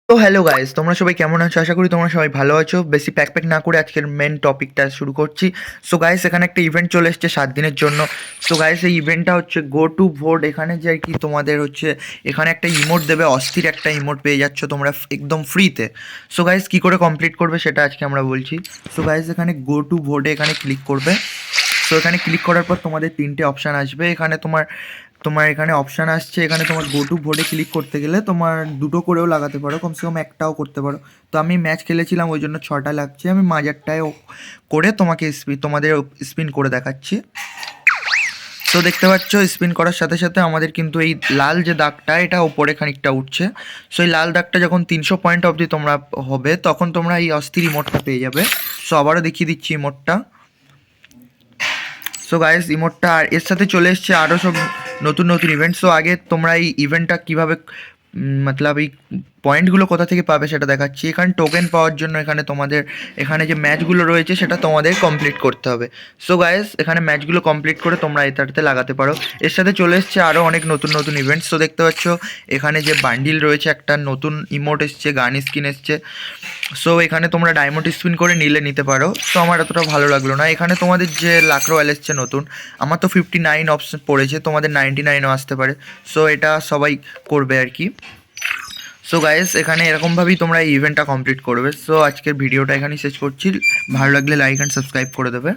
তো hello guys, তোমরা সবাই কেমন আছো? আশা করি তোমরা সবাই ভালো আছো। বেশি প্যাক প্যাক না করে আজকের মেন টপিকটা শুরু করছি। সো গাইস, এখানে একটা ইভেন্ট চলে এসেছে 7 দিনের জন্য। সো গাইস, এই ইভেন্টটা হচ্ছে গো টু ভোট। এখানে যে আর কি তোমাদের হচ্ছে এখানে একটা ইমোট দেবে, অস্থির একটা ইমোট পেয়ে যাচ্ছ তোমরা একদম ফ্রিতে। সো গাইস, কী করে কমপ্লিট করবে সেটা আজকে আমরা বলছি। সো গাইস, এখানে গো টু ভোটে এখানে ক্লিক করবে। সো এখানে ক্লিক করার পর তোমাদের 3টে অপশান আসবে। এখানে তোমার তোমার এখানে অপশান আসছে, এখানে তোমার গো টু ভোটে ক্লিক করতে গেলে তোমার দুটো করেও লাগাতে পারো, কমসে কম একটাও করতে পারো। তো আমি ম্যাচ খেলেছিলাম, ওই জন্য 6টা লাগছে। আমি মাঝারটায় করে তোমাকে তোমাদের স্পিন করে দেখাচ্ছি। তো দেখতে পাচ্ছ, স্পিন করার সাথে সাথে আমাদের কিন্তু এই লাল যে দাগটা, এটা ওপরে খানিকটা উঠছে। সো এই লাল দাগটা যখন 300 পয়েন্ট অবধি তোমরা হবে, তখন তোমরা এই অস্থির ইমোটটা পেয়ে যাবে। সো আবারও দেখিয়ে দিচ্ছি ইমোটটা। সো গাইস, ইমোটটা আর এর সাথে চলে এসছে আরও সব নতুন নতুন ইভেন্ট। সো আগে তোমরা এই ইভেন্টটা কীভাবে মতলব এই পয়েন্টগুলো কোথা থেকে পাবে সেটা দেখাচ্ছি। এখানে টোকেন পাওয়ার জন্য এখানে তোমাদের এখানে যে ম্যাচগুলো রয়েছে সেটা তোমাদের কমপ্লিট করতে হবে। সো গাইস, এখানে ম্যাচগুলো কমপ্লিট করে তোমরা এটাতে লাগাতে পারো। এর সাথে চলে এসছে আরও অনেক নতুন নতুন ইভেন্টস। সো দেখতে পাচ্ছ এখানে যে বান্ডিল রয়েছে, একটা নতুন ইমোট এসছে, গান স্কিন এসছে। সো এখানে তোমরা ডায়মন্ড স্পিন করে নিতে পারো। সো আমার এতটা ভালো লাগলো না। এখানে তোমাদের যে লাক রয়্যাল এসছে নতুন, আমার তো 59 অপশন পড়েছে, তোমাদের 99ও আসতে পারে। সো এটা সবাই করবে আর কি। সো গাইস, এখানে এরকমভাবেই তোমরা এই ইভেন্টটা কমপ্লিট করবে। সো আজকের ভিডিওটা এখানেই শেষ করছি। ভালো লাগলে লাইক অ্যান্ড সাবস্ক্রাইব করে দেবে।